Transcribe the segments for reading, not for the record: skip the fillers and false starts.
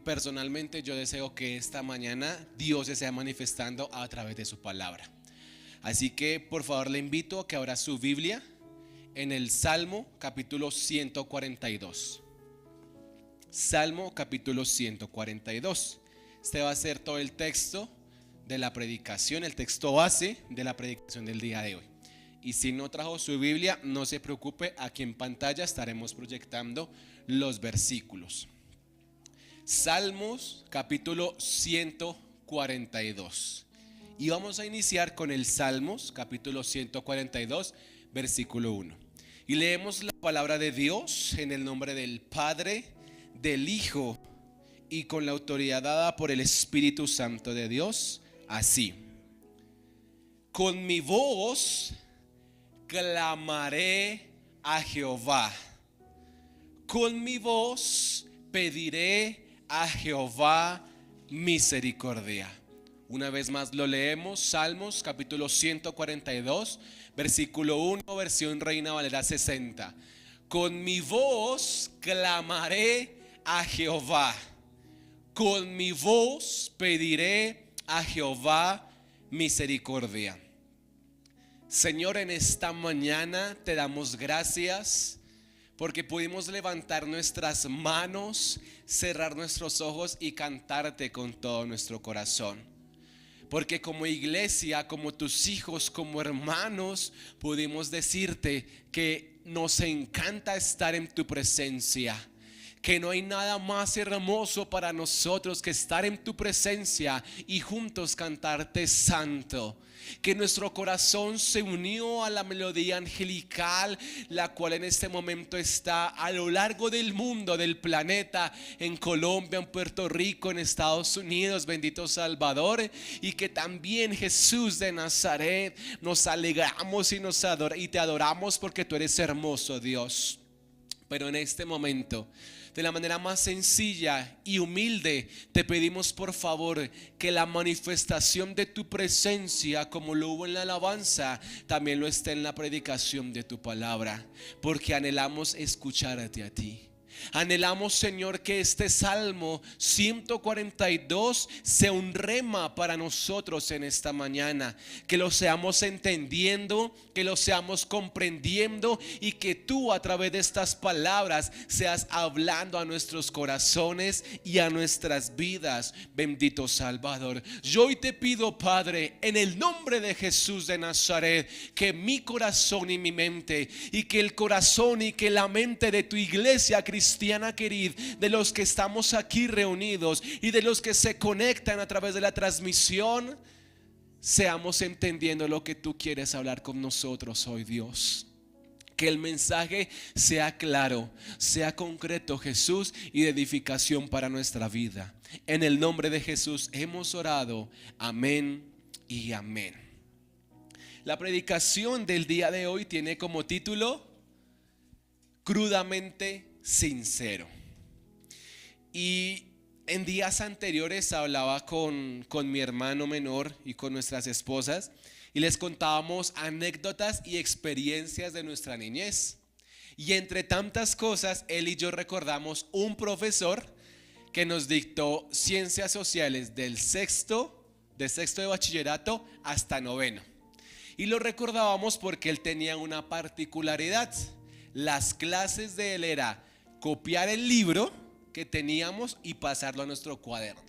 Personalmente yo deseo que esta mañana Dios se sea manifestando a través de su palabra. Así que por favor le invito a que abra su Biblia en el Salmo capítulo 142. Salmo capítulo 142. Este va a ser todo el texto de la predicación, el texto base de la predicación del día de hoy. Y si no trajo su Biblia, no se preocupe, aquí en pantalla estaremos proyectando los versículos. Salmos capítulo 142. Y vamos a iniciar con el Salmos capítulo 142, versículo 1. Y leemos la palabra de Dios en el nombre del Padre, del Hijo y con la autoridad dada por el Espíritu Santo de Dios, así: con mi voz clamaré a Jehová, con mi voz pediré a Jehová misericordia. Una vez más lo leemos, Salmos capítulo 142, versículo 1, versión Reina Valera 60. Con mi voz clamaré a Jehová, con mi voz pediré a Jehová misericordia. Señor, en esta mañana te damos gracias porque pudimos levantar nuestras manos, cerrar nuestros ojos y cantarte con todo nuestro corazón. Porque como iglesia, como tus hijos, como hermanos, pudimos decirte que nos encanta estar en tu presencia, que no hay nada más hermoso para nosotros que estar en tu presencia y juntos cantarte santo. Que nuestro corazón se unió a la melodía angelical, la cual en este momento está a lo largo del mundo, del planeta, en Colombia, en Puerto Rico, en Estados Unidos, bendito Salvador. Y que también, Jesús de Nazaret, nos alegramos y te adoramos porque tú eres hermoso, Dios. Pero en este momento, de la manera más sencilla y humilde, te pedimos por favor que la manifestación de tu presencia, como lo hubo en la alabanza, también lo esté en la predicación de tu palabra, porque anhelamos escucharte a ti. Anhelamos, Señor, que este Salmo 142 sea un rema para nosotros en esta mañana, que lo seamos entendiendo, que lo seamos comprendiendo y que tú a través de estas palabras seas hablando a nuestros corazones y a nuestras vidas, bendito Salvador. Yo hoy te pido, Padre, en el nombre de Jesús de Nazaret, que mi corazón y mi mente, y que el corazón y que la mente de tu iglesia cristiana querida, de los que estamos aquí reunidos y de los que se conectan a través de la transmisión, seamos entendiendo lo que tú quieres hablar con nosotros hoy, Dios. Que el mensaje sea claro, sea concreto, Jesús, y de edificación para nuestra vida. En el nombre de Jesús hemos orado. Amén y amén. La predicación del día de hoy tiene como título Crudamente sincero. Y en días anteriores hablaba con mi hermano menor y con nuestras esposas y les contábamos anécdotas y experiencias de nuestra niñez. Y entre tantas cosas, él y yo recordamos un profesor que nos dictó ciencias sociales de sexto de bachillerato hasta noveno. Y lo recordábamos porque él tenía una particularidad. Las clases de él era copiar el libro que teníamos y pasarlo a nuestro cuaderno.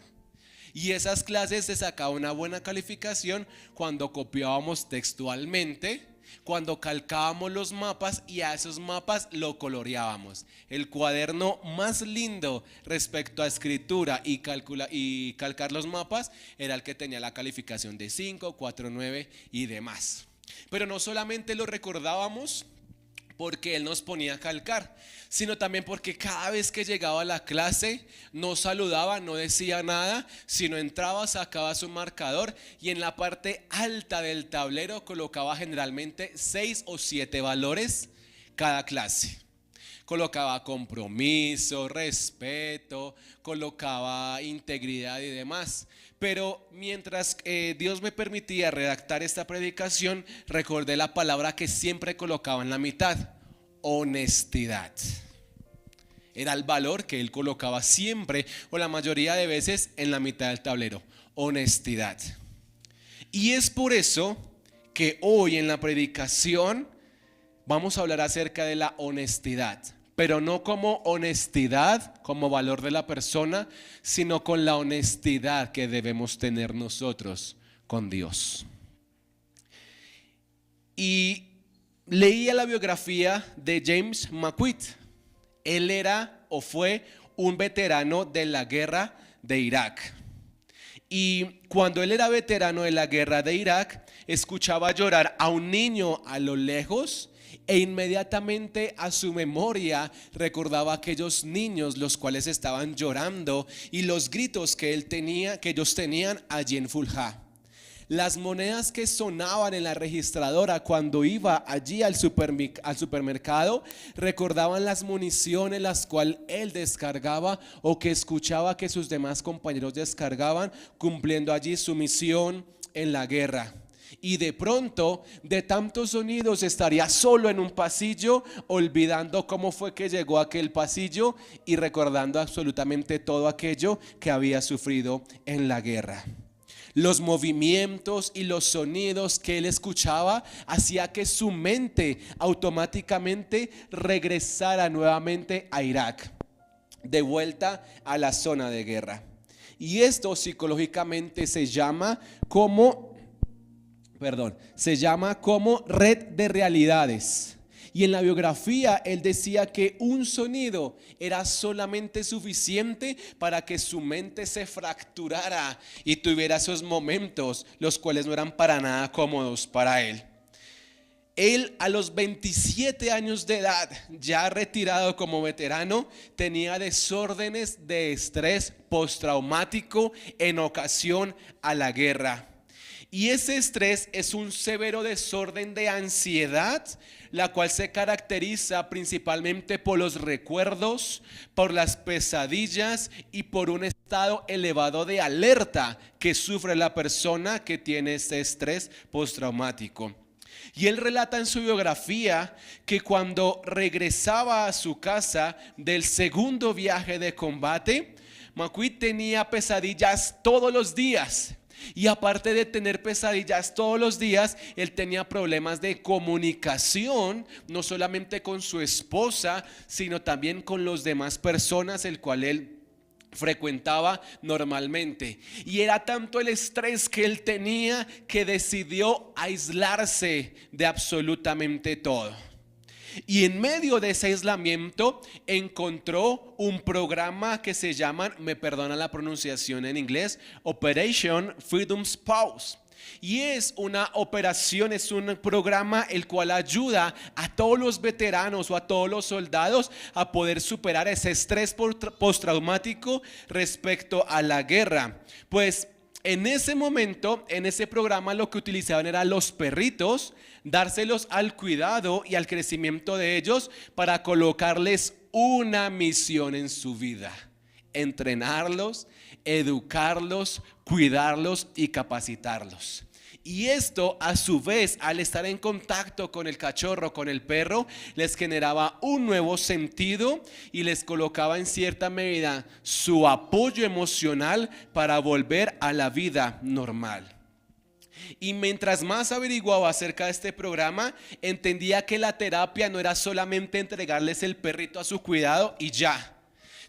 Y esas clases se sacaba una buena calificación cuando copiábamos textualmente, cuando calcábamos los mapas y a esos mapas lo coloreábamos. El cuaderno más lindo respecto a escritura y calcar los mapas era el que tenía la calificación de 5, 4, 9 y demás. Pero no solamente lo recordábamos porque él nos ponía a calcar, sino también porque cada vez que llegaba a la clase no saludaba, no decía nada, sino entraba, sacaba su marcador y en la parte alta del tablero colocaba generalmente 6 o 7 valores cada clase. Colocaba compromiso, respeto, colocaba integridad y demás. Pero mientras Dios me permitía redactar esta predicación, recordé la palabra que siempre colocaba en la mitad: honestidad. Era el valor que él colocaba siempre o la mayoría de veces en la mitad del tablero: honestidad. Y es por eso que hoy en la predicación vamos a hablar acerca de la honestidad, pero no como honestidad, como valor de la persona, sino con la honestidad que debemos tener nosotros con Dios. Y leía la biografía de James McQueen. Él era o fue un veterano de la guerra de Irak. Y cuando él era veterano de la guerra de Irak, escuchaba llorar a un niño a lo lejos e inmediatamente a su memoria recordaba aquellos niños los cuales estaban llorando y los gritos que ellos tenían allí en Fulja. Las monedas que sonaban en la registradora cuando iba allí al supermercado recordaban las municiones las cuales él descargaba o que escuchaba que sus demás compañeros descargaban cumpliendo allí su misión en la guerra. Y de pronto, de tantos sonidos, estaría solo en un pasillo, olvidando cómo fue que llegó a aquel pasillo y recordando absolutamente todo aquello que había sufrido en la guerra. Los movimientos y los sonidos que él escuchaba hacía que su mente automáticamente regresara nuevamente a Irak, de vuelta a la zona de guerra. Y esto psicológicamente se llama como red de realidades. Y en la biografía él decía que un sonido era solamente suficiente para que su mente se fracturara y tuviera esos momentos los cuales no eran para nada cómodos para él. Él a los 27 años de edad, ya retirado como veterano, tenía desórdenes de estrés postraumático en ocasión a la guerra. Y ese estrés es un severo desorden de ansiedad, la cual se caracteriza principalmente por los recuerdos, por las pesadillas y por un estado elevado de alerta que sufre la persona que tiene este estrés postraumático. Y él relata en su biografía que cuando regresaba a su casa del segundo viaje de combate, McQueen tenía pesadillas todos los días. Y aparte de tener pesadillas todos los días, él tenía problemas de comunicación, no solamente con su esposa, sino también con las demás personas, el cual él frecuentaba normalmente. Y era tanto el estrés que él tenía que decidió aislarse de absolutamente todo. Y en medio de ese aislamiento encontró un programa que se llama, me perdona la pronunciación en inglés, Operation Freedom Spouse. Y es una operación, es un programa el cual ayuda a todos los veteranos o a todos los soldados a poder superar ese estrés postraumático respecto a la guerra. Pues en ese momento, en ese programa, lo que utilizaban eran los perritos, dárselos al cuidado y al crecimiento de ellos para colocarles una misión en su vida: entrenarlos, educarlos, cuidarlos y capacitarlos. Y esto a su vez, al estar en contacto con el cachorro, con el perro, les generaba un nuevo sentido y les colocaba en cierta medida su apoyo emocional para volver a la vida normal. Y mientras más averiguaba acerca de este programa, entendía que la terapia no era solamente entregarles el perrito a su cuidado y ya.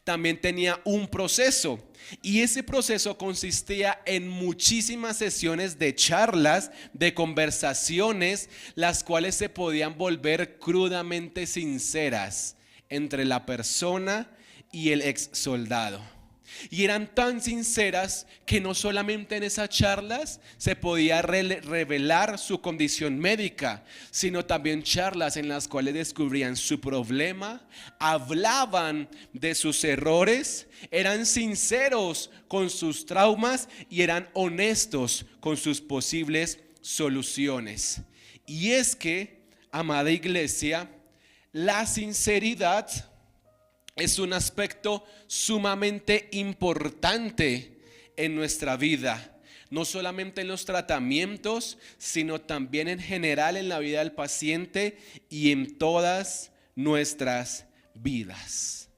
También tenía un proceso, y ese proceso consistía en muchísimas sesiones de charlas, de conversaciones, las cuales se podían volver crudamente sinceras entre la persona y el ex soldado. Y eran tan sinceras que no solamente en esas charlas se podía revelar su condición médica, sino también charlas en las cuales descubrían su problema, hablaban de sus errores, eran sinceros con sus traumas y eran honestos con sus posibles soluciones. Y es que, amada iglesia, la sinceridad es un aspecto sumamente importante en nuestra vida, no solamente en los tratamientos, sino también en general en la vida del paciente y en todas nuestras vidas.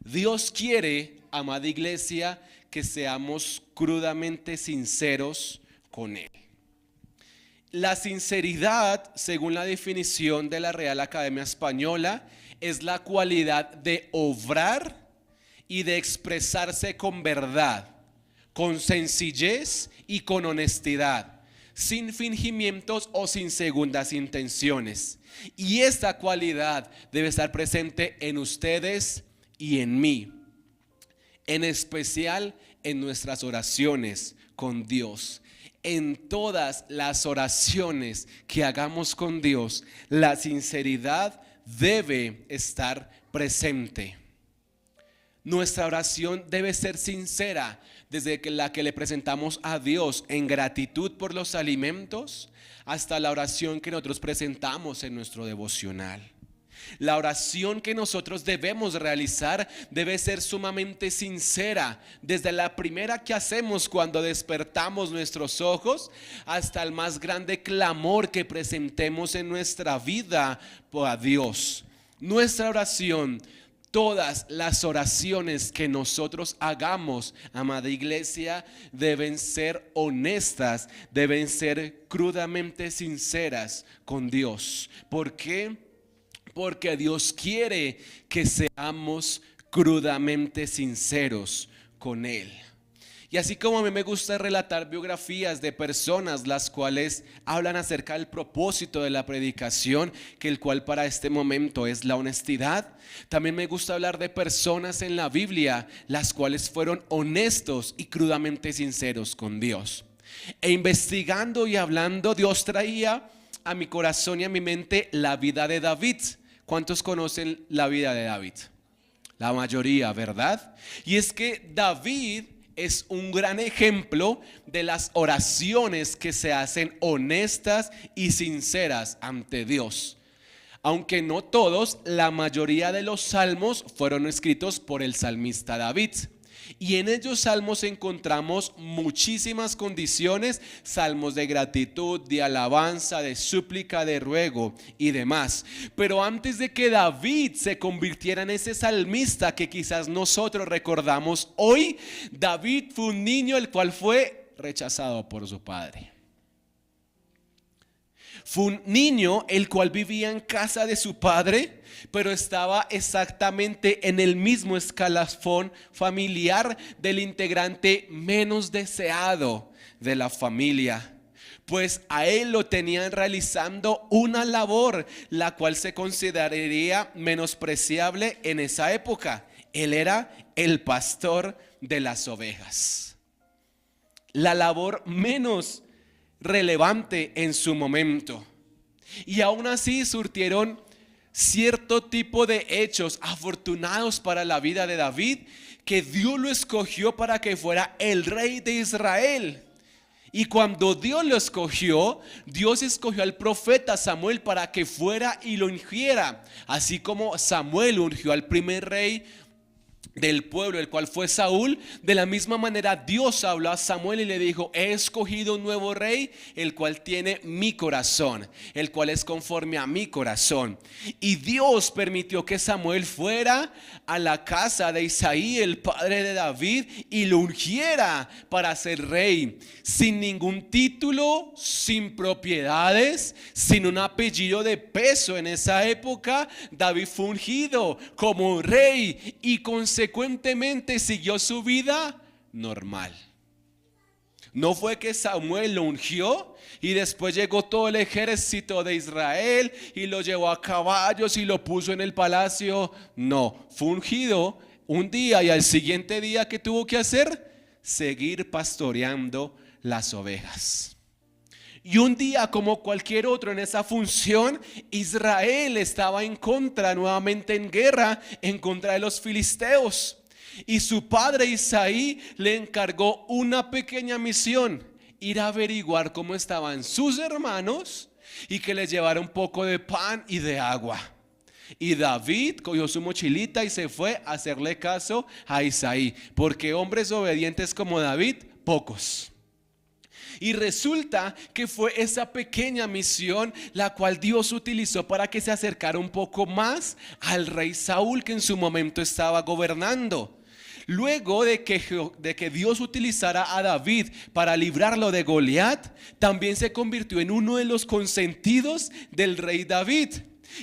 Dios quiere, amada iglesia, que seamos crudamente sinceros con Él. La sinceridad, según la definición de la Real Academia Española, es la cualidad de obrar y de expresarse con verdad, con sencillez y con honestidad, sin fingimientos o sin segundas intenciones. Y esta cualidad debe estar presente en ustedes y en mí, en especial en nuestras oraciones con Dios. En todas las oraciones que hagamos con Dios, la sinceridad debe estar presente. Nuestra oración debe ser sincera, desde la que le presentamos a Dios en gratitud por los alimentos hasta la oración que nosotros presentamos en nuestro devocional. La oración que nosotros debemos realizar debe ser sumamente sincera, desde la primera que hacemos cuando despertamos nuestros ojos hasta el más grande clamor que presentemos en nuestra vida a Dios. Nuestra oración, todas las oraciones que nosotros hagamos, amada iglesia, deben ser honestas, deben ser crudamente sinceras con Dios. ¿Por qué? Porque Dios quiere que seamos crudamente sinceros con Él. Y así como a mí me gusta relatar biografías de personas las cuales hablan acerca del propósito de la predicación, que el cual para este momento es la honestidad, también me gusta hablar de personas en la Biblia las cuales fueron honestos y crudamente sinceros con Dios. E investigando y hablando, Dios traía a mi corazón y a mi mente la vida de David. ¿Cuántos conocen la vida de David? La mayoría, ¿verdad? Y es que David es un gran ejemplo de las oraciones que se hacen honestas y sinceras ante Dios. Aunque no todos, la mayoría de los salmos fueron escritos por el salmista David. Y en ellos salmos encontramos muchísimas condiciones, salmos de gratitud, de alabanza, de súplica, de ruego y demás. Pero antes de que David se convirtiera en ese salmista que quizás nosotros recordamos hoy, David fue un niño el cual fue rechazado por su padre. Fue un niño el cual vivía en casa de su padre, pero estaba exactamente en el mismo escalafón familiar del integrante menos deseado de la familia. Pues a él lo tenían realizando una labor la cual se consideraría menospreciable en esa época. Él era el pastor de las ovejas. La labor menos relevante en su momento. Y aún así surtieron cierto tipo de hechos afortunados para la vida de David, que Dios lo escogió para que fuera el rey de Israel. Y cuando Dios lo escogió, Dios escogió al profeta Samuel para que fuera y lo ungiera, así como Samuel ungió al primer rey del pueblo, el cual fue Saúl. De la misma manera Dios habló a Samuel y le dijo: he escogido un nuevo rey, el cual tiene mi corazón, el cual es conforme a mi corazón. Y Dios permitió que Samuel fuera a la casa de Isaí, el padre de David, y lo ungiera para ser rey, sin ningún título, sin propiedades, sin un apellido de peso. En esa época David fue ungido como rey y consecuentemente siguió su vida normal. No fue que Samuel lo ungió y después llegó todo el ejército de Israel y lo llevó a caballos y lo puso en el palacio. No, fue ungido un día y al siguiente día, ¿qué tuvo que hacer? Seguir pastoreando las ovejas. Y un día, como cualquier otro en esa función, Israel estaba en contra, nuevamente en guerra, en contra de los filisteos. Y su padre Isaí le encargó una pequeña misión: ir a averiguar cómo estaban sus hermanos y que les llevara un poco de pan y de agua. Y David cogió su mochilita y se fue a hacerle caso a Isaí, porque hombres obedientes como David, pocos. Y resulta que fue esa pequeña misión la cual Dios utilizó para que se acercara un poco más al rey Saúl, que en su momento estaba gobernando. Luego de que Dios utilizara a David para librarlo de Goliat, también se convirtió en uno de los consentidos del rey David.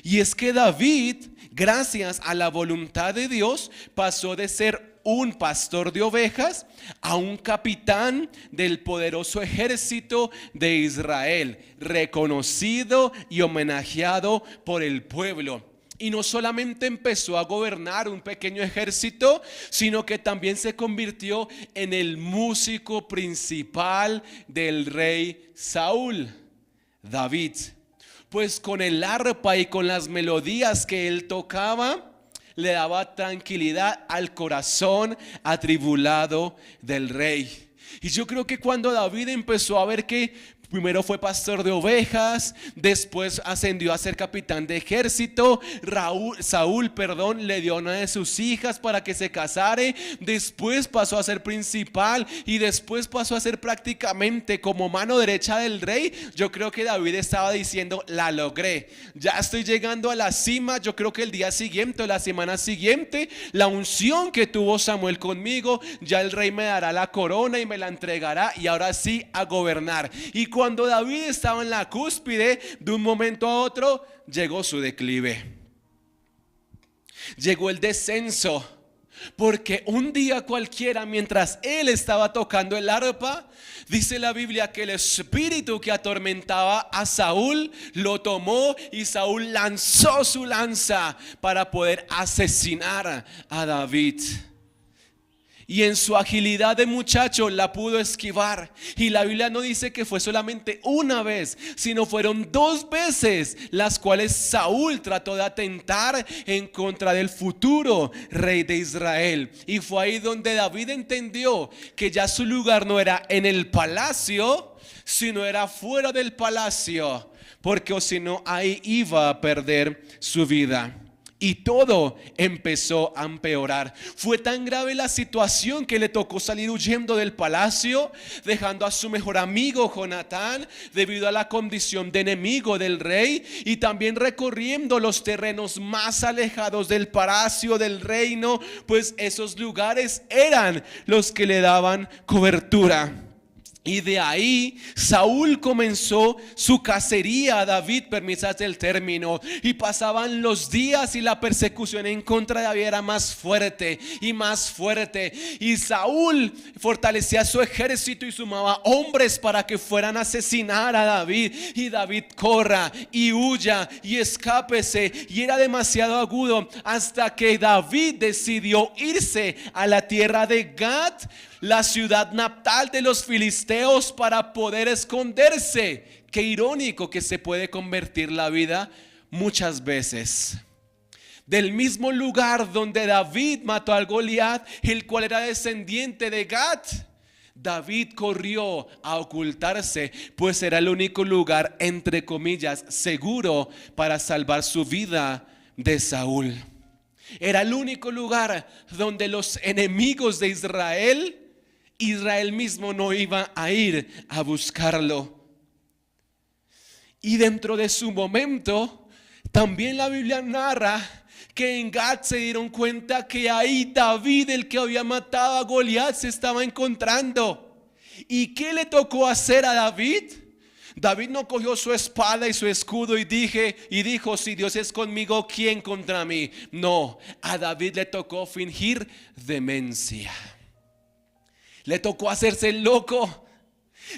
Y es que David, gracias a la voluntad de Dios, pasó de ser un pastor de ovejas a un capitán del poderoso ejército de Israel, reconocido y homenajeado por el pueblo. Y no solamente empezó a gobernar un pequeño ejército, sino que también se convirtió en el músico principal del rey Saúl, David. Pues con el arpa y con las melodías que él tocaba, le daba tranquilidad al corazón atribulado del rey. Y yo creo que cuando David empezó a ver que primero fue pastor de ovejas, después ascendió a ser capitán de ejército, Saúl, le dio una de sus hijas para que se casare, después pasó a ser principal y después pasó a ser prácticamente como mano derecha del rey. Yo creo que David estaba diciendo: la logré, ya estoy llegando a la cima. Yo creo que el día siguiente o la semana siguiente, la unción que tuvo Samuel conmigo, ya el rey me dará la corona y me la entregará, y ahora sí a gobernar. Y cuando David estaba en la cúspide, de un momento a otro llegó su declive, llegó el descenso, porque un día cualquiera, mientras él estaba tocando el arpa, dice la Biblia que el espíritu que atormentaba a Saúl lo tomó y Saúl lanzó su lanza para poder asesinar a David. Y en su agilidad de muchacho la pudo esquivar. Y la Biblia no dice que fue solamente una vez, sino fueron 2 veces las cuales Saúl trató de atentar en contra del futuro rey de Israel. Y fue ahí donde David entendió que ya su lugar no era en el palacio, sino era fuera del palacio, porque o si no, ahí iba a perder su vida. Y todo empezó a empeorar. Fue tan grave la situación que le tocó salir huyendo del palacio, dejando a su mejor amigo Jonatán, debido a la condición de enemigo del rey, y también recorriendo los terrenos más alejados del palacio del reino, pues esos lugares eran los que le daban cobertura. Y de ahí Saúl comenzó su cacería a David, permítanme el término, y pasaban los días y la persecución en contra de David era más fuerte y más fuerte. Y Saúl fortalecía su ejército y sumaba hombres para que fueran a asesinar a David. Y David corra y huya y escápese, y era demasiado agudo hasta que David decidió irse a la tierra de Gad, la ciudad natal de los filisteos, para poder esconderse. Qué irónico que se puede convertir la vida muchas veces. Del mismo lugar donde David mató al Goliat, el cual era descendiente de Gad, David corrió a ocultarse, pues era el único lugar, entre comillas, seguro para salvar su vida de Saúl. Era el único lugar donde los enemigos de Israel mismo no iba a ir a buscarlo. Y dentro de su momento, también la Biblia narra que en Gad se dieron cuenta que ahí David, el que había matado a Goliat, se estaba encontrando. ¿Y qué le tocó hacer a David? David no cogió su espada y su escudo y dijo: si Dios es conmigo, ¿quién contra mí? No, a David le tocó fingir demencia. Le tocó hacerse el loco.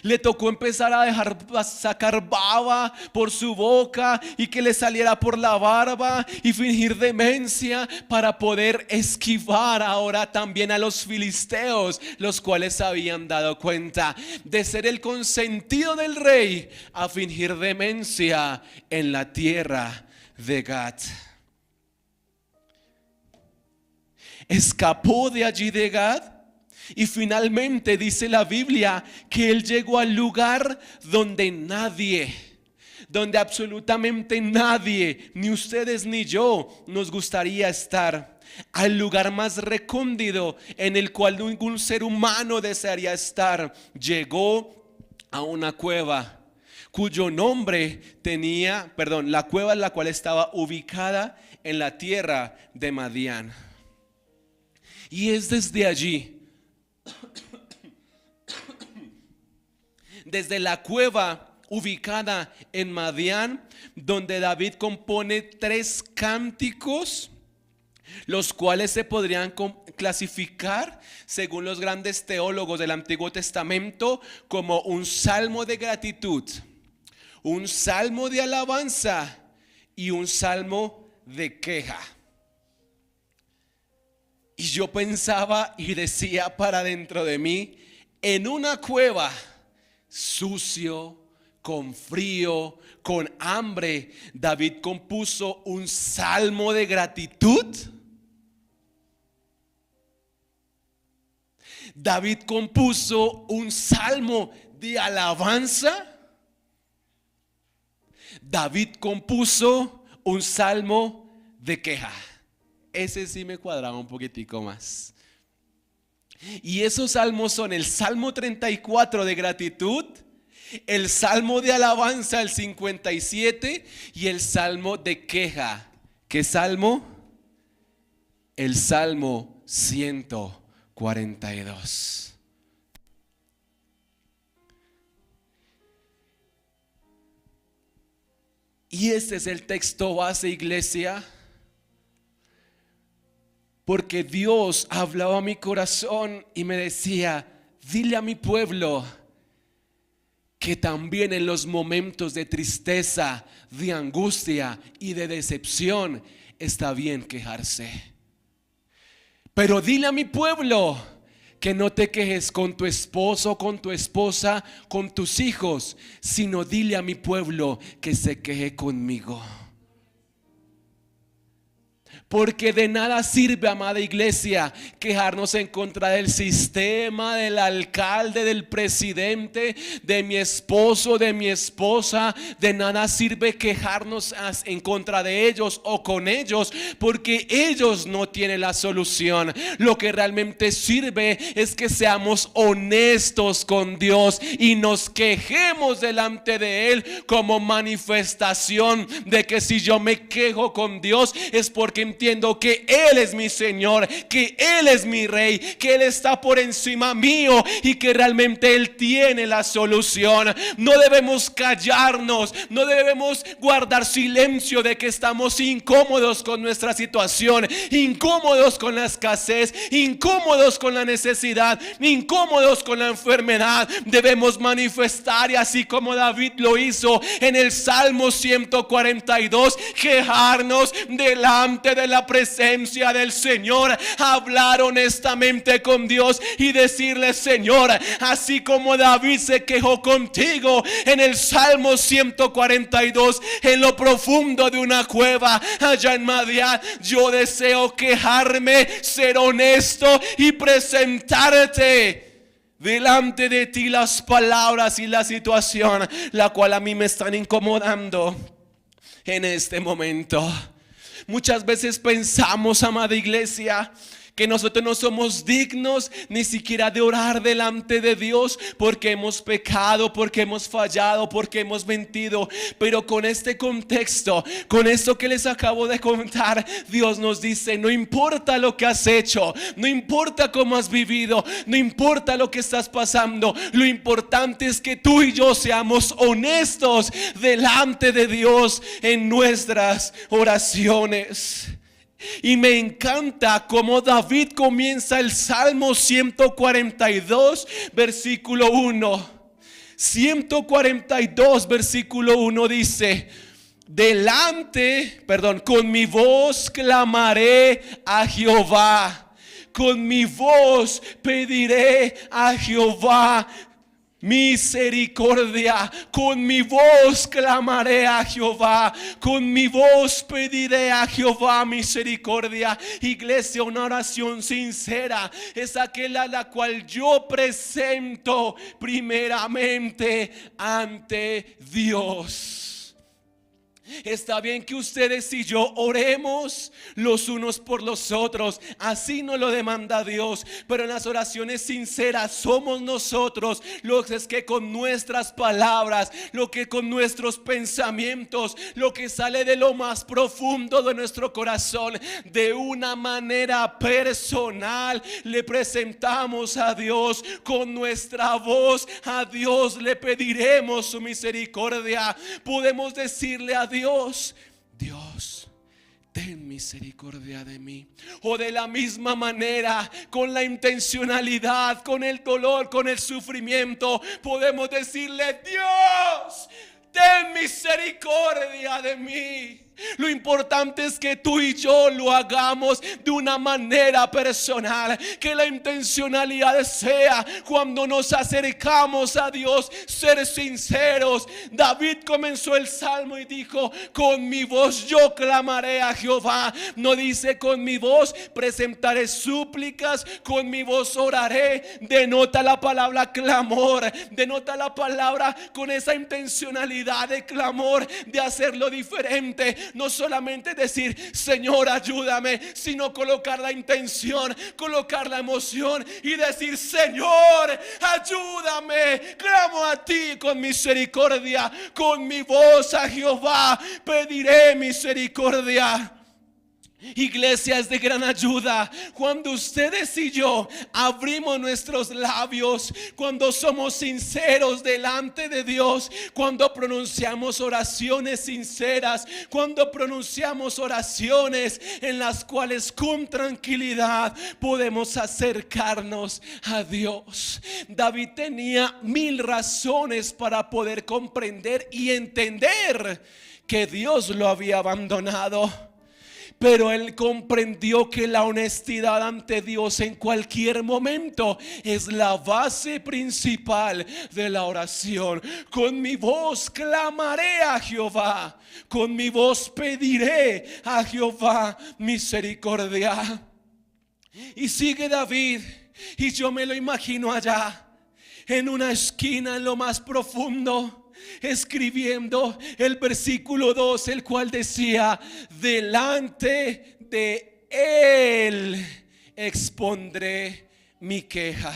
Le tocó empezar a sacar baba por su boca y que le saliera por la barba y fingir demencia para poder esquivar ahora también a los filisteos, los cuales habían dado cuenta de ser el consentido del rey a fingir demencia en la tierra de Gad. Escapó de allí de Gad. Y finalmente dice la Biblia que él llegó al lugar donde absolutamente nadie, ni ustedes ni yo, nos gustaría estar. Al lugar más recóndito en el cual ningún ser humano desearía estar. Llegó a una cueva cuyo nombre tenía, la cueva en la cual estaba ubicada en la tierra de Madián. Y es desde allí, desde la cueva ubicada en Madián, donde David compone 3 cánticos, los cuales se podrían clasificar, según los grandes teólogos del Antiguo Testamento, como un salmo de gratitud, un salmo de alabanza y un salmo de queja. Y yo pensaba y decía para dentro de mí, en una cueva, sucio, con frío, con hambre, David compuso un salmo de gratitud. David compuso un salmo de alabanza. David compuso un salmo de queja. Ese sí me cuadraba un poquitico más. Y esos salmos son el Salmo 34 de gratitud, el Salmo de alabanza, el 57, y el Salmo de queja. ¿Qué salmo? El Salmo 142. Y este es el texto base, iglesia, porque Dios hablaba a mi corazón y me decía, dile a mi pueblo que también en los momentos de tristeza, de angustia y de decepción está bien quejarse. Pero dile a mi pueblo que no te quejes con tu esposo, con tu esposa, con tus hijos, sino dile a mi pueblo que se queje conmigo. Porque de nada sirve, amada iglesia, quejarnos en contra del sistema, del alcalde, del presidente, de mi esposo, de mi esposa. De nada sirve quejarnos en contra de ellos o con ellos, porque ellos no tienen la solución. Lo que realmente sirve es que seamos honestos con Dios y nos quejemos delante de Él como manifestación de que si yo me quejo con Dios es porque entiendo que Él es mi Señor, que Él es mi Rey, que Él está por encima mío y que realmente Él tiene la solución. No debemos callarnos, no debemos guardar silencio de que estamos incómodos con nuestra situación, incómodos con la escasez, incómodos con la necesidad, incómodos con la enfermedad. Debemos manifestar, y así como David lo hizo en el Salmo 142, quejarnos delante de la presencia del Señor, hablar honestamente con Dios y decirle: Señor, así como David se quejó contigo en el Salmo 142, en lo profundo de una cueva allá en Madián, yo deseo quejarme, ser honesto y presentarte delante de ti las palabras y la situación la cual a mí me están incomodando en este momento. Muchas veces pensamos, amada iglesia, que nosotros no somos dignos ni siquiera de orar delante de Dios porque hemos pecado, porque hemos fallado, porque hemos mentido. Pero con este contexto, con esto que les acabo de contar, Dios nos dice: no importa lo que has hecho, no importa cómo has vivido, no importa lo que estás pasando, lo importante es que tú y yo seamos honestos delante de Dios en nuestras oraciones. Y me encanta cómo David comienza el Salmo 142 versículo 1. 142 versículo 1 dice: con mi voz clamaré a Jehová, con mi voz pediré a Jehová misericordia, con mi voz clamaré a Jehová, con mi voz pediré a Jehová misericordia. Iglesia, una oración sincera es aquella a la cual yo presento primeramente ante Dios. Está bien que ustedes y yo oremos los unos por los otros, así nos lo demanda Dios, pero en las oraciones sinceras somos nosotros los que con nuestras palabras, lo que con nuestros pensamientos, lo que sale de lo más profundo de nuestro corazón, de una manera personal le presentamos a Dios. Con nuestra voz a Dios le pediremos su misericordia. Podemos decirle a Dios: Dios, ten misericordia de mí. O de la misma manera, con la intencionalidad, con el dolor, con el sufrimiento, podemos decirle: Dios, ten misericordia de mí. Lo importante es que tú y yo lo hagamos de una manera personal, que la intencionalidad sea, cuando nos acercamos a Dios, ser sinceros. David comenzó el salmo y dijo: con mi voz yo clamaré a Jehová. No dice: con mi voz presentaré súplicas, con mi voz oraré. Denota la palabra clamor, denota la palabra con esa intencionalidad de clamor, de hacerlo diferente. No solamente decir: Señor, ayúdame, sino colocar la intención, colocar la emoción y decir: Señor, ayúdame. Clamo a ti con misericordia. Con mi voz a Jehová pediré misericordia. Iglesia, es de gran ayuda cuando ustedes y yo abrimos nuestros labios, cuando somos sinceros delante de Dios, cuando pronunciamos oraciones sinceras, cuando pronunciamos oraciones en las cuales con tranquilidad podemos acercarnos a Dios. David tenía 1000 razones para poder comprender y entender que Dios lo había abandonado. Pero él comprendió que la honestidad ante Dios en cualquier momento es la base principal de la oración. Con mi voz clamaré a Jehová, con mi voz pediré a Jehová misericordia. Y sigue David, y yo me lo imagino allá en una esquina, en lo más profundo, escribiendo el versículo 2, el cual decía: delante de él expondré mi queja,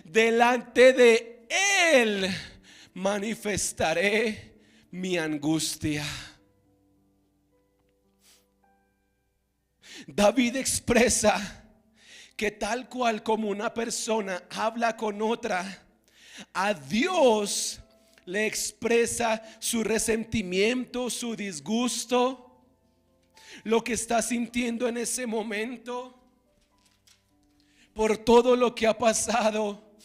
delante de él manifestaré mi angustia. David expresa que tal cual como una persona habla con otra, a Dios le expresa su resentimiento, su disgusto, lo que está sintiendo en ese momento por todo lo que ha pasado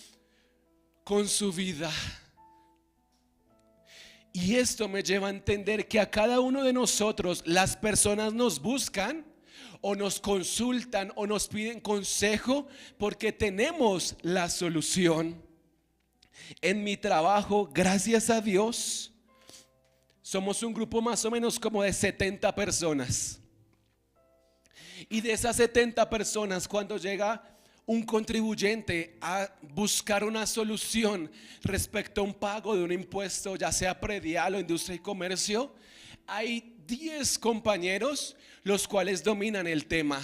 con su vida. Y esto me lleva a entender que a cada uno de nosotros las personas nos buscan o nos consultan o nos piden consejo porque tenemos la solución. En mi trabajo, gracias a Dios, somos un grupo más o menos como de 70 personas. Y de esas 70 personas, cuando llega un contribuyente a buscar una solución respecto a un pago de un impuesto, ya sea predial o industria y comercio, hay 10 compañeros los cuales dominan el tema.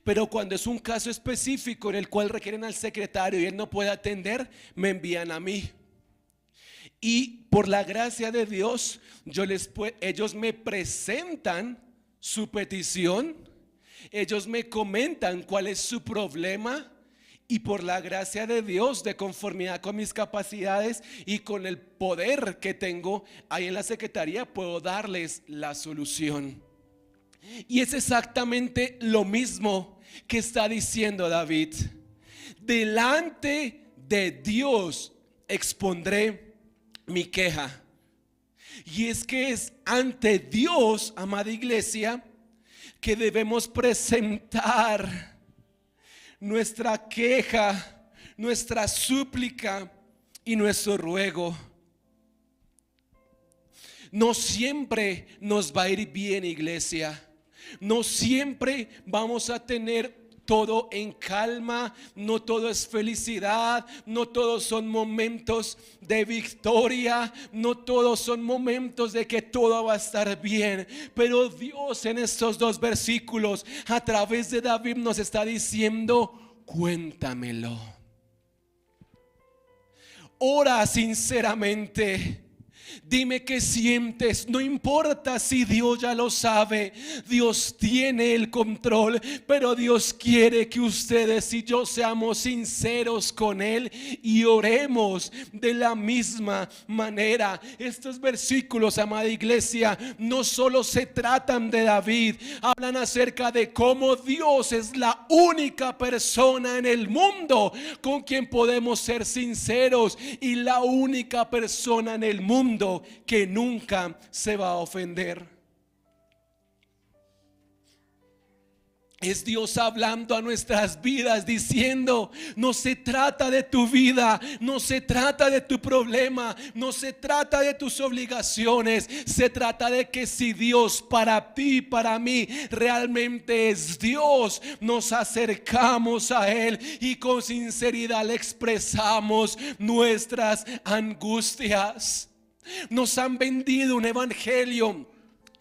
Pero cuando es un caso específico en el cual requieren al secretario y él no puede atender, me envían a mí. Y por la gracia de Dios, ellos me presentan su petición, ellos me comentan cuál es su problema, y por la gracia de Dios, de conformidad con mis capacidades y con el poder que tengo ahí en la secretaría, puedo darles la solución. Y es exactamente lo mismo que está diciendo David: delante de Dios expondré mi queja. Y es que es ante Dios, amada iglesia, que debemos presentar nuestra queja, nuestra súplica y nuestro ruego. No siempre nos va a ir bien, iglesia. No siempre vamos a tener todo en calma, no todo es felicidad, no todos son momentos de victoria, no todos son momentos de que todo va a estar bien. Pero Dios en estos dos versículos a través de David nos está diciendo: cuéntamelo. Ora sinceramente. Dime qué sientes, no importa si Dios ya lo sabe, Dios tiene el control, pero Dios quiere que ustedes y yo seamos sinceros con Él y oremos de la misma manera. Estos versículos, amada iglesia, no solo se tratan de David, hablan acerca de cómo Dios es la única persona en el mundo con quien podemos ser sinceros y la única persona en el mundo que nunca se va a ofender. Es Dios hablando a nuestras vidas diciendo: no se trata de tu vida, no se trata de tu problema, no se trata de tus obligaciones, se trata de que si Dios para ti y para mí realmente es Dios, nos acercamos a Él y con sinceridad le expresamos nuestras angustias. Nos han vendido un evangelio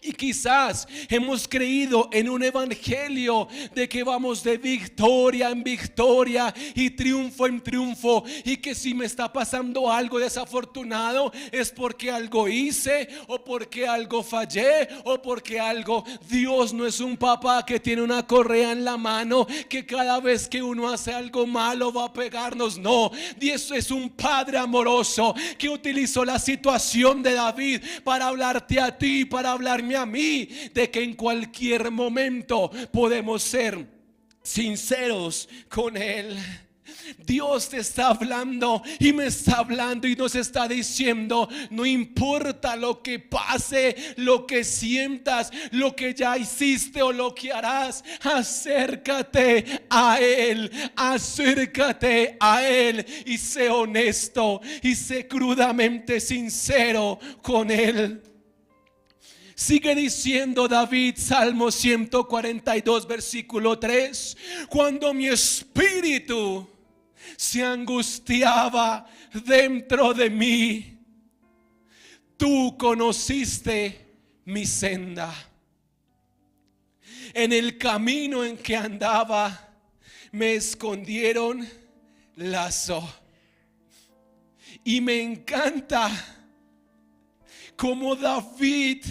y quizás hemos creído en un evangelio de que vamos de victoria en victoria y triunfo en triunfo, y que si me está pasando algo desafortunado es porque algo hice o porque algo fallé o porque algo. Dios no es un papá que tiene una correa en la mano que cada vez que uno hace algo malo va a pegarnos. No, Dios es un padre amoroso que utilizó la situación de David para hablarte a ti, para hablarme a mí, de que en cualquier momento podemos ser sinceros con Él. Dios te está hablando y me está hablando y nos está diciendo: no importa lo que pase, lo que sientas, lo que ya hiciste o lo que harás, acércate a Él, acércate a Él y sé honesto y sé crudamente sincero con Él. Sigue diciendo David, Salmo 142 versículo 3: cuando mi espíritu se angustiaba dentro de mí, tú conociste mi senda. En el camino en que andaba me escondieron lazo. Y me encanta cómo David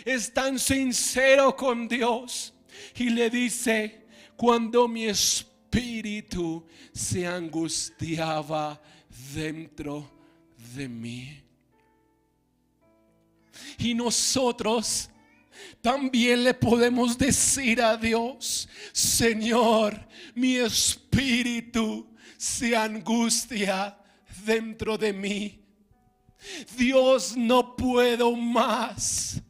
es tan sincero con Dios y le dice: cuando mi espíritu se angustiaba dentro de mí. Y nosotros también le podemos decir a Dios: Señor, mi espíritu se angustia dentro de mí. Dios, no puedo más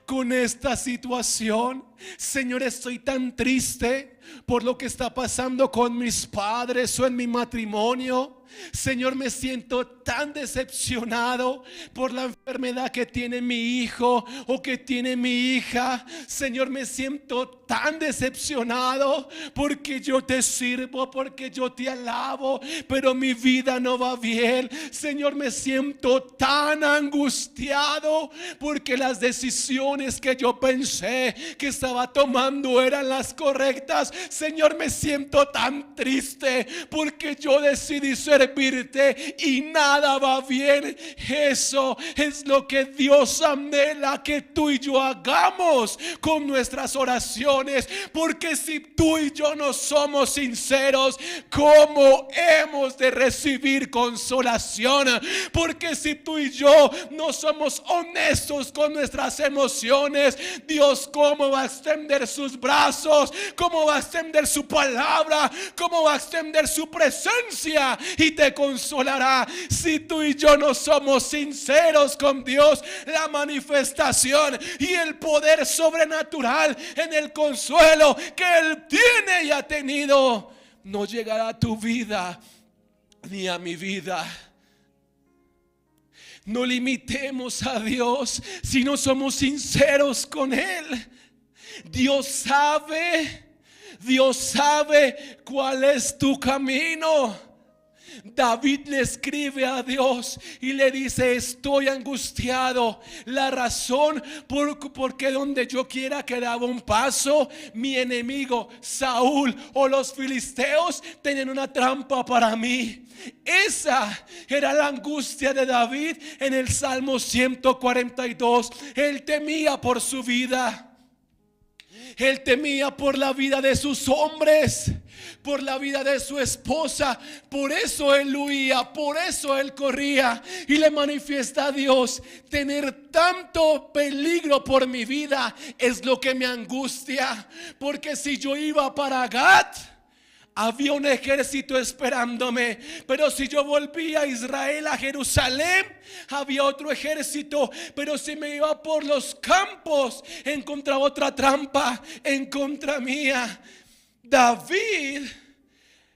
con esta situación. Señor, estoy tan triste por lo que está pasando con mis padres o en mi matrimonio. Señor, me siento tan decepcionado por la enfermedad que tiene mi hijo o que tiene mi hija. Señor, me siento tan decepcionado porque yo te sirvo, porque yo te alabo, pero mi vida no va bien. Señor, me siento tan angustiado porque las decisiones que yo pensé que estaba tomando eran las correctas. Señor, me siento tan triste porque yo decidí servirte y nada va bien. Eso es lo que Dios anhela que tú y yo hagamos con nuestras oraciones, porque si tú y yo no somos sinceros, ¿cómo hemos de recibir consolación? Porque si tú y yo no somos honestos con nuestras emociones, Dios, ¿cómo va a extender sus brazos? ¿Cómo va a extender su palabra? ¿Cómo va a extender su presencia y te consolará? Si tú y yo no somos sinceros con Dios, la manifestación y el poder sobrenatural en el consuelo que Él tiene y ha tenido no llegará a tu vida ni a mi vida. No limitemos a Dios si no somos sinceros con Él. Dios sabe Dios sabe cuál es tu camino. David le escribe a Dios y le dice: estoy angustiado. La razón porque donde yo quiera que daba un paso, mi enemigo Saúl o los filisteos tenían una trampa para mí. Esa era la angustia de David en el Salmo 142. Él temía por su vida. Él temía por la vida de sus hombres, por la vida de su esposa. Por eso él huía, por eso él corría. Y le manifiesta a Dios: tener tanto peligro por mi vida es lo que me angustia. Porque si yo iba para Gat, había un ejército esperándome, pero si yo volvía a Israel, a Jerusalén, había otro ejército. Pero si me iba por los campos, encontraba otra trampa en contra mía. David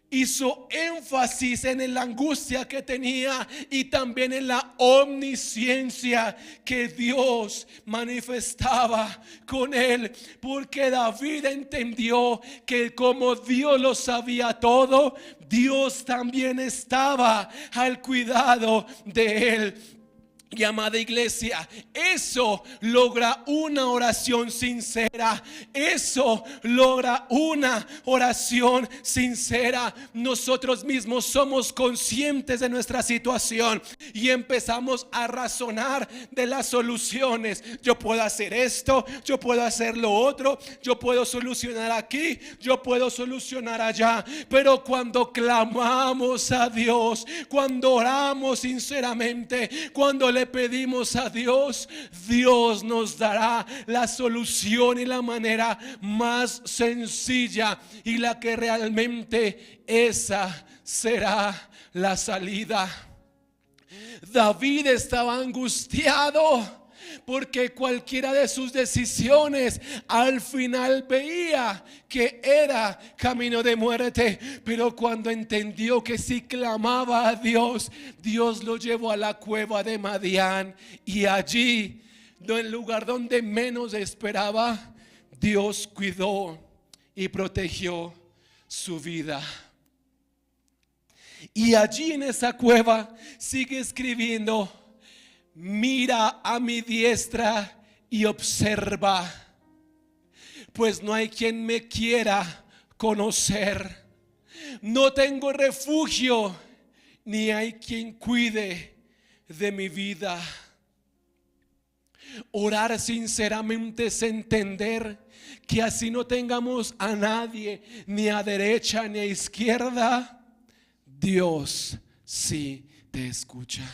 hizo énfasis en la angustia que tenía y también en la omnisciencia que Dios manifestaba con él, porque David entendió que como Dios lo sabía todo, Dios también estaba al cuidado de él. Y amada iglesia, eso logra una oración sincera. Eso logra una oración sincera. Nosotros mismos somos conscientes de nuestra situación y empezamos a razonar de las soluciones. Yo puedo hacer esto, yo puedo hacer lo otro, yo puedo solucionar aquí, yo puedo solucionar allá. Pero cuando clamamos a Dios, cuando oramos sinceramente, cuando le pedimos a Dios, Dios nos dará la solución y la manera más sencilla, y la que realmente esa será la salida. David estaba angustiado porque cualquiera de sus decisiones al final veía que era camino de muerte. Pero cuando entendió que si clamaba a Dios, Dios lo llevó a la cueva de Madián, y allí, en el lugar donde menos esperaba, Dios cuidó y protegió su vida. Y allí en esa cueva sigue escribiendo: mira a mi diestra y observa, pues no hay quien me quiera conocer. No tengo refugio, ni hay quien cuide de mi vida. Orar sinceramente es entender que así no tengamos a nadie, ni a derecha ni a izquierda, Dios sí te escucha.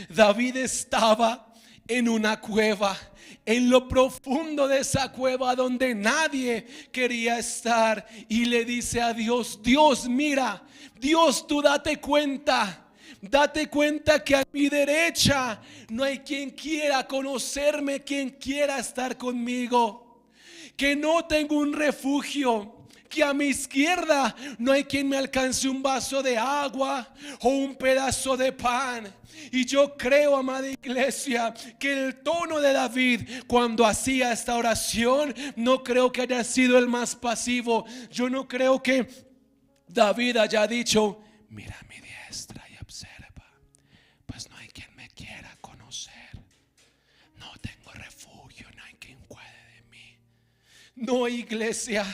David estaba en una cueva, en lo profundo de esa cueva donde nadie quería estar, y le dice a Dios: Dios, mira, Dios, tú date cuenta que a mi derecha no hay quien quiera conocerme, quien quiera estar conmigo, que no tengo un refugio, que a mi izquierda no hay quien me alcance un vaso de agua o un pedazo de pan. Y yo creo, amada iglesia, que el tono de David cuando hacía esta oración, no creo que haya sido el más pasivo. Yo no creo que David haya dicho: mira a mi diestra y observa, pues no hay quien me quiera conocer, no tengo refugio, no hay quien cuide de mí. No, iglesia,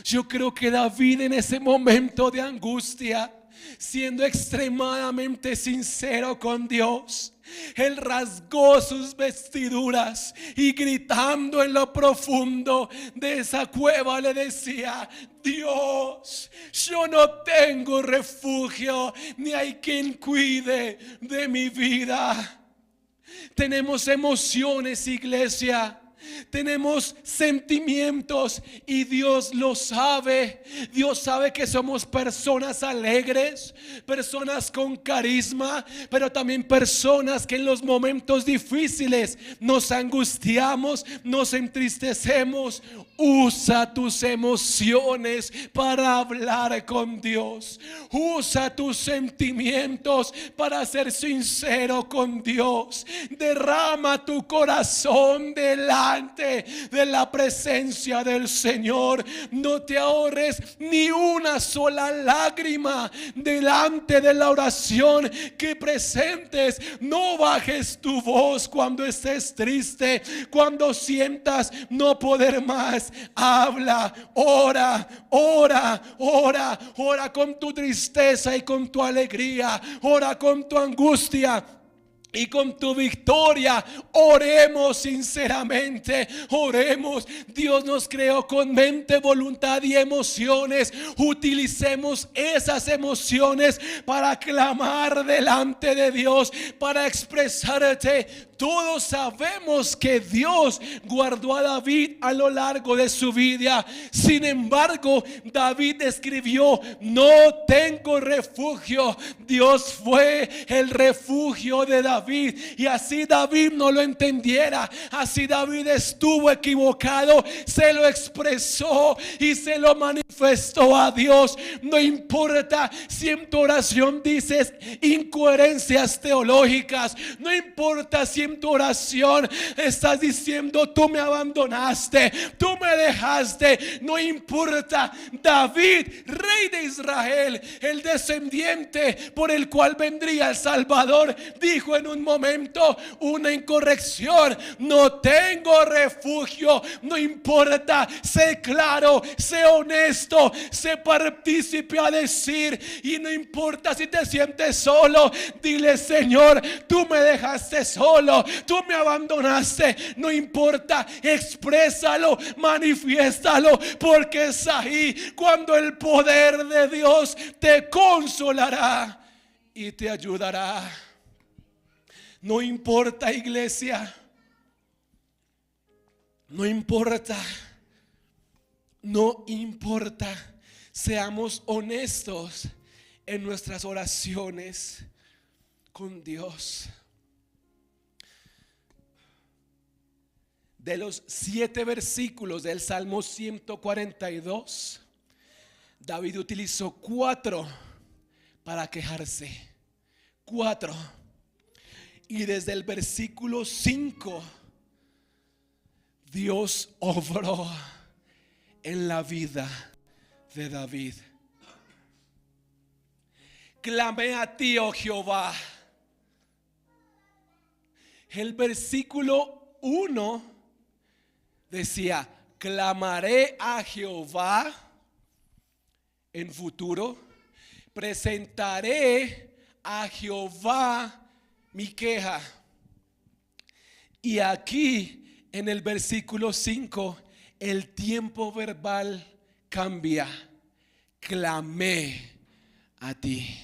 yo creo que David en ese momento de angustia, siendo extremadamente sincero con Dios, él rasgó sus vestiduras y gritando en lo profundo de esa cueva le decía: Dios, yo no tengo refugio, ni hay quien cuide de mi vida. Tenemos emociones, iglesia. Tenemos sentimientos y Dios lo sabe. Dios sabe que somos personas alegres, personas con carisma, pero también personas que en los momentos difíciles nos angustiamos, nos entristecemos. Usa tus emociones para hablar con Dios. Usa tus sentimientos para ser sincero con Dios. Derrama tu corazón delante delante de la presencia del Señor. No te ahorres ni una sola lágrima delante de la oración que presentes. No bajes tu voz cuando estés triste, cuando sientas no poder más. Habla, ora, ora, ora, ora con tu tristeza y con tu alegría, ora con tu angustia y con tu victoria. Oremos sinceramente, oremos. Dios nos creó con mente, voluntad y emociones. Utilicemos esas emociones para clamar delante de Dios, para expresarte. Todos sabemos que Dios guardó a David a lo largo de su vida. Sin embargo, David escribió: no tengo refugio. Dios fue el refugio de David. Y así David no lo entendiera, así David estuvo equivocado, se lo expresó y se lo manifestó a Dios. No importa si en tu oración dices incoherencias teológicas, no importa si en tu oración estás diciendo: tú me abandonaste, tú me dejaste. No importa. David, rey de Israel, el descendiente por el cual vendría el Salvador, dijo en un momento una incorrección: no tengo refugio. No importa, sé claro, sé honesto, sé partícipe a decir. Y no importa si te sientes solo, dile: Señor, tú me dejaste solo, tú me abandonaste. No importa, exprésalo, manifiéstalo, porque es ahí cuando el poder de Dios te consolará y te ayudará. No importa, iglesia, no importa, no importa. Seamos honestos en nuestras oraciones con Dios. De los 7 versículos del Salmo 142, David utilizó 4 para quejarse. 4. Y desde el versículo 5, Dios obró en la vida de David. Clamé a ti, oh Jehová. El versículo 1 decía: clamaré a Jehová en futuro, presentaré a Jehová mi queja. Y aquí en el versículo 5 el tiempo verbal cambia: clamé a ti.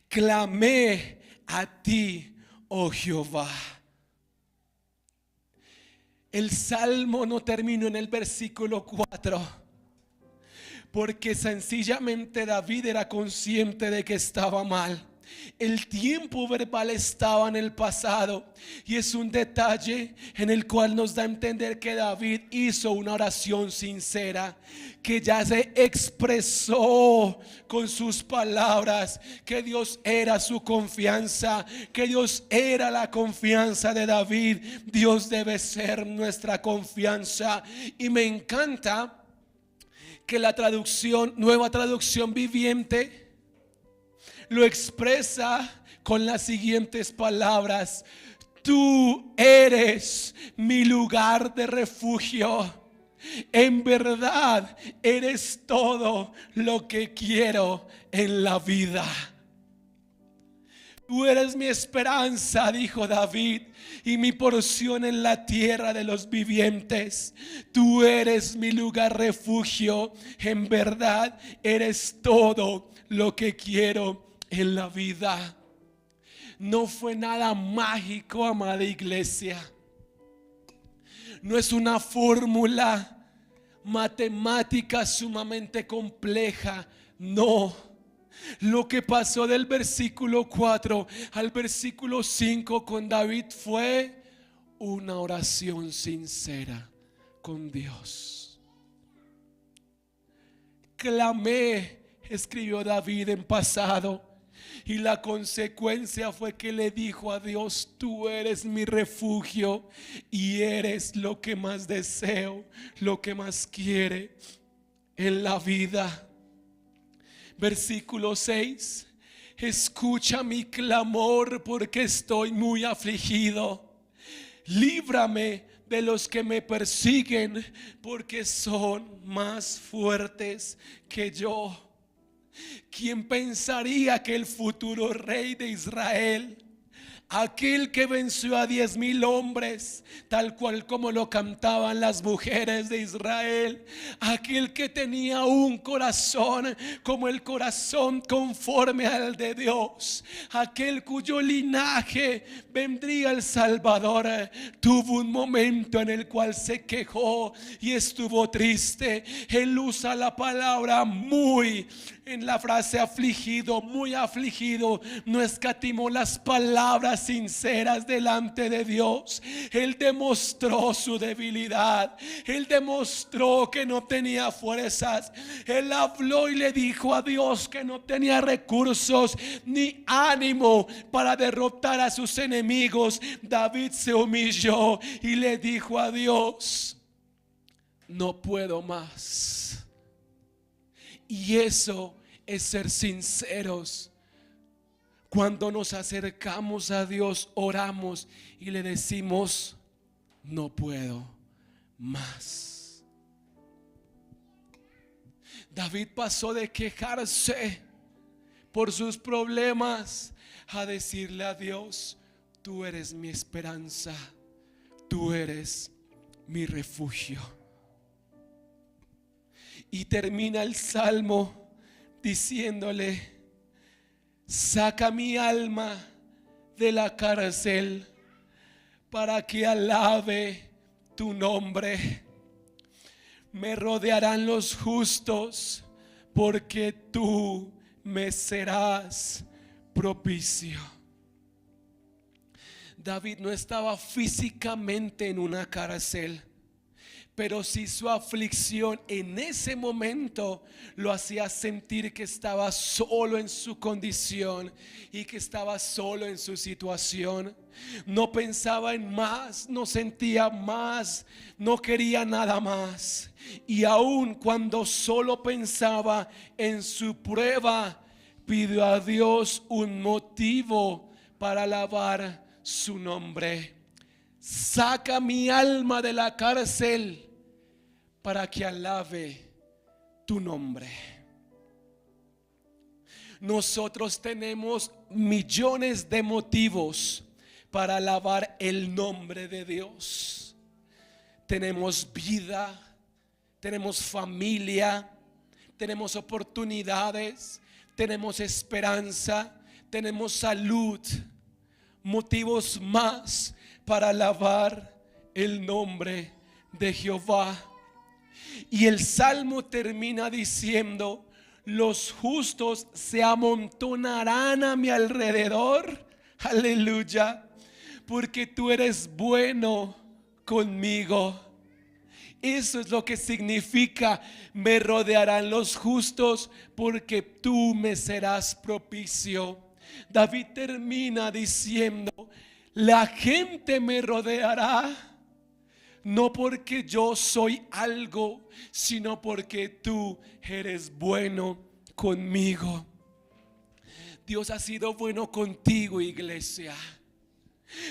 Clamé a ti, oh Jehová. El salmo no terminó en el versículo 4, porque sencillamente David era consciente de que estaba mal. El tiempo verbal estaba en el pasado, y es un detalle en el cual nos da a entender que David hizo una oración sincera, que ya se expresó con sus palabras que Dios era su confianza, que Dios era la confianza de David. Dios debe ser nuestra confianza. Y me encanta que la traducción, Nueva Traducción Viviente, lo expresa con las siguientes palabras: tú eres mi lugar de refugio. En verdad eres todo lo que quiero en la vida. Tú eres mi esperanza, dijo David, y mi porción en la tierra de los vivientes. Tú eres mi lugar refugio. En verdad eres todo lo que quiero en la vida. No fue nada mágico, amada iglesia. No es una fórmula matemática sumamente compleja. No. Lo que pasó del versículo 4 al versículo 5 con David fue una oración sincera con Dios. Clamé, escribió David en pasado, Y la consecuencia fue que le dijo a Dios: tú eres mi refugio y eres lo que más deseo, lo que más quiere en la vida. Versículo 6: escucha mi clamor porque estoy muy afligido. Líbrame de los que me persiguen porque son más fuertes que yo. ¿Quién pensaría que el futuro rey de Israel, aquel que venció a 10,000 hombres, tal cual como lo cantaban las mujeres de Israel, aquel que tenía un corazón como el corazón conforme al de Dios, aquel cuyo linaje vendría el Salvador, tuvo un momento en el cual se quejó y estuvo triste? Él usa la palabra muy en la frase afligido, muy afligido. No escatimó las palabras sinceras delante de Dios. Él demostró su debilidad. Él demostró que no tenía fuerzas. Él habló y le dijo a Dios que no tenía recursos ni ánimo para derrotar a sus enemigos. David se humilló y le dijo a Dios: no puedo más. Y eso es ser sinceros. Cuando nos acercamos a Dios, oramos y le decimos: no puedo más. David pasó de quejarse por sus problemas a decirle a Dios: tú eres mi esperanza, tú eres mi refugio. Y termina el salmo diciéndole: saca mi alma de la cárcel para que alabe tu nombre. Me rodearán los justos porque tú me serás propicio. David no estaba físicamente en una cárcel, pero si su aflicción en ese momento lo hacía sentir que estaba solo en su condición y que estaba solo en su situación. No pensaba en más, no sentía más, no quería nada más. Y aun cuando solo pensaba en su prueba, pidió a Dios un motivo para alabar su nombre. Saca mi alma de la cárcel para que alabe tu nombre. Nosotros tenemos millones de motivos para alabar el nombre de Dios. Tenemos vida, tenemos familia, tenemos oportunidades, tenemos esperanza, tenemos salud. Motivos más para alabar el nombre de Jehová. Y el salmo termina diciendo: los justos se amontonarán a mi alrededor, aleluya, porque tú eres bueno conmigo. Eso es lo que significa: me rodearán los justos porque tú me serás propicio. David termina diciendo: la gente me rodeará, no porque yo soy algo, sino porque tú eres bueno conmigo. Dios ha sido bueno contigo, iglesia.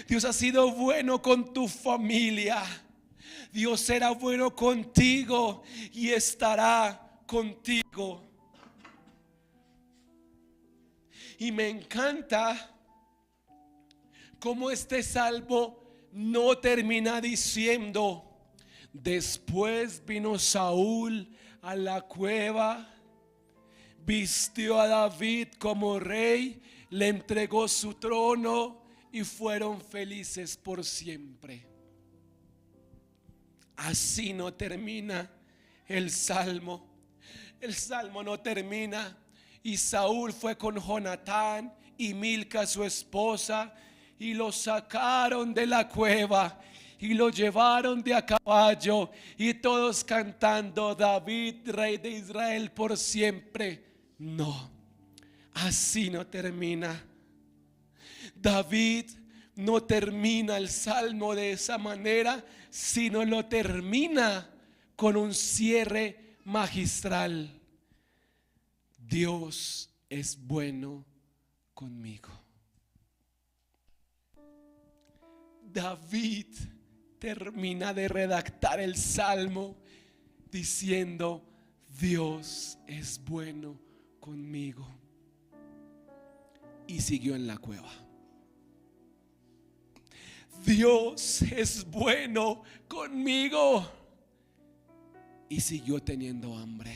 Dios ha sido bueno con tu familia. Dios será bueno contigo y estará contigo. Y me encanta cómo este salmo no termina diciendo: después vino Saúl a la cueva, vistió a David como rey, le entregó su trono y fueron felices por siempre. Así no termina el salmo. El salmo no termina: y Saúl fue con Jonatán y Milca su esposa y lo sacaron de la cueva y lo llevaron de a caballo, y todos cantando: David, rey de Israel por siempre. No, así no termina. David no termina el salmo de esa manera, sino lo termina con un cierre magistral. Dios es bueno conmigo. David termina de redactar el salmo diciendo: Dios es bueno conmigo. Y siguió en la cueva. Dios es bueno conmigo. Y siguió teniendo hambre.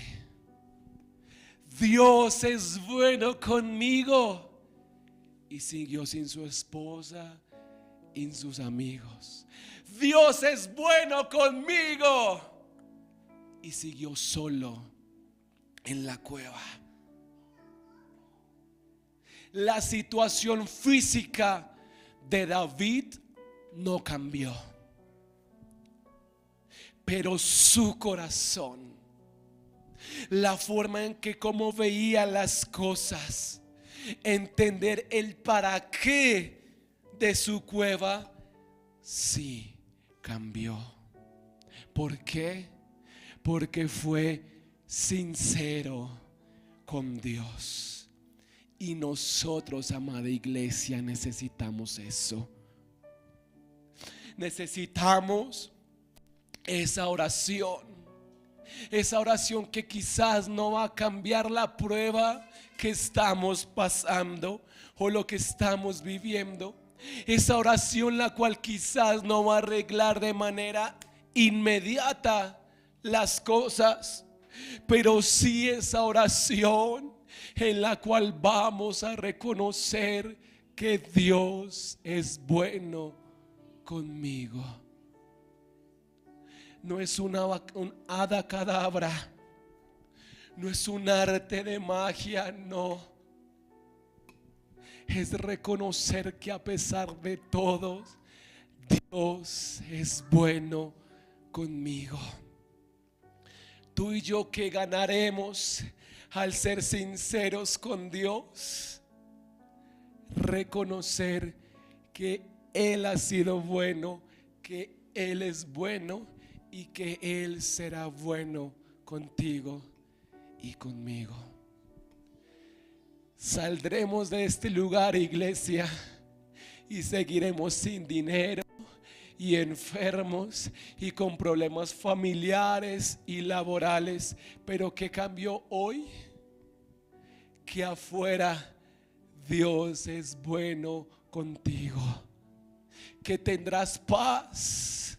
Dios es bueno conmigo. Y siguió sin su esposa y sus amigos. Dios es bueno conmigo. Y siguió solo en la cueva. La situación física de David no cambió, pero su corazón, la forma en que como veía las cosas, entender el para qué de su cueva, sí cambió. ¿Por qué? Porque fue sincero con Dios. Y nosotros, amada iglesia, necesitamos eso. Necesitamos esa oración. Esa oración que quizás no va a cambiar la prueba que estamos pasando o lo que estamos viviendo. Esa oración la cual quizás no va a arreglar de manera inmediata las cosas, pero sí esa oración en la cual vamos a reconocer que Dios es bueno conmigo. No es un hada cadabra, no es un arte de magia, no. Es reconocer que a pesar de todo, Dios es bueno conmigo. Tú y yo, ¿qué ganaremos al ser sinceros con Dios? Reconocer que Él ha sido bueno, que Él es bueno y que Él será bueno contigo y conmigo. Saldremos de este lugar, iglesia, y seguiremos sin dinero y enfermos y con problemas familiares y laborales. Pero ¿qué cambió hoy? Que afuera Dios es bueno contigo, que tendrás paz,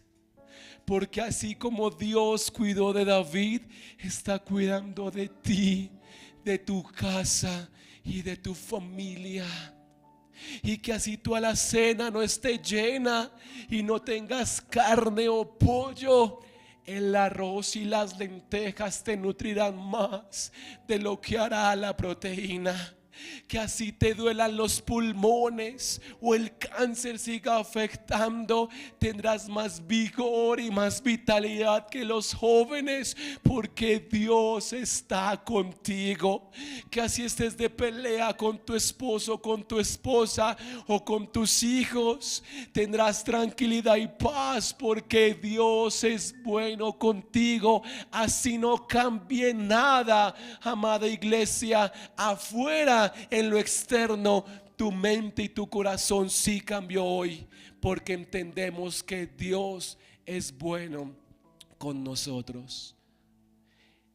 porque así como Dios cuidó de David, está cuidando de ti, de tu casa y de tu familia. Y que así tu alacena no esté llena y no tengas carne o pollo, el arroz y las lentejas te nutrirán más de lo que hará la proteína. Que así te duelan los pulmones o el cáncer siga afectando, tendrás más vigor y más vitalidad que los jóvenes, porque Dios está contigo. Que así estés de pelea con tu esposo, con tu esposa o con tus hijos, tendrás tranquilidad y paz, porque Dios es bueno contigo. Así no cambie nada, amada iglesia, afuera. En lo externo, tu mente y tu corazón sí cambió hoy, porque entendemos que Dios es bueno con nosotros.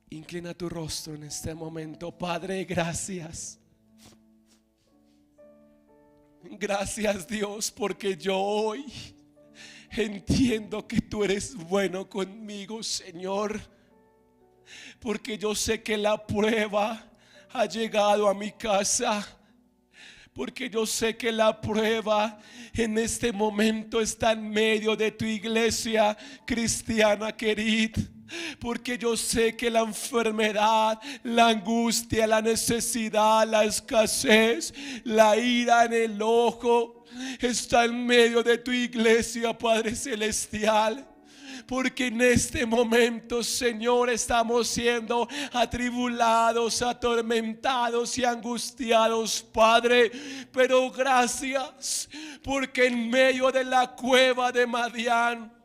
Inclina tu rostro en este momento. Padre, gracias. Gracias, Dios, porque yo hoy entiendo que tú eres bueno conmigo, Señor, porque yo sé que la prueba ha llegado a mi casa, porque yo sé que la prueba en este momento está en medio de tu iglesia cristiana querida. Porque yo sé que la enfermedad, la angustia, la necesidad, la escasez, la ira en el ojo está en medio de tu iglesia, Padre Celestial. porque en este momento, Señor, estamos siendo atribulados, atormentados y angustiados, Padre. Pero gracias, porque en medio de la cueva de Madián,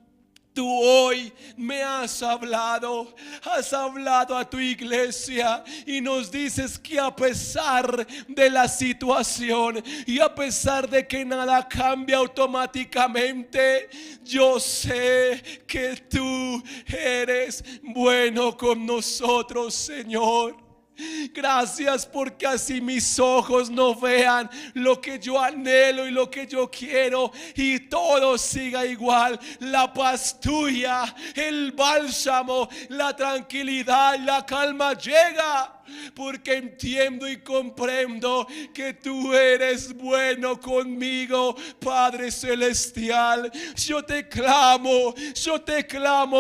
tú hoy me has hablado a tu iglesia y nos dices que a pesar de la situación y a pesar de que nada cambia automáticamente, yo sé que tú eres bueno con nosotros, Señor. Gracias porque así mis ojos no vean lo que yo anhelo y lo que yo quiero y todo siga igual. La paz tuya, el bálsamo, la tranquilidad, la calma llega. Porque entiendo y comprendo que tú eres bueno conmigo, Padre Celestial. Yo te clamo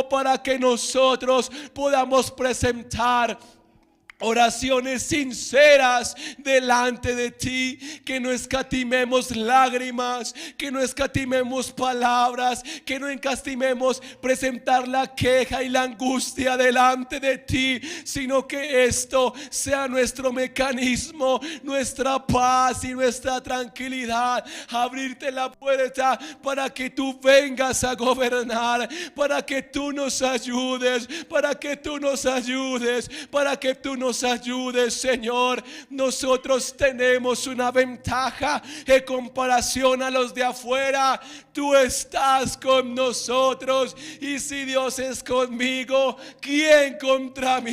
para que nosotros podamos presentar oraciones sinceras delante de ti, que no escatimemos lágrimas, que no escatimemos palabras, que no escatimemos presentar la queja y la angustia delante de ti, sino que esto sea nuestro mecanismo, nuestra paz y nuestra tranquilidad. Abrirte la puerta para que tú vengas a gobernar, para que tú nos ayudes, para que tú nos ayudes, para que tú nos ayudes, Señor. Nosotros tenemos una ventaja en comparación a los de afuera. Tú estás con nosotros, y si Dios es conmigo, ¿quién contra mí?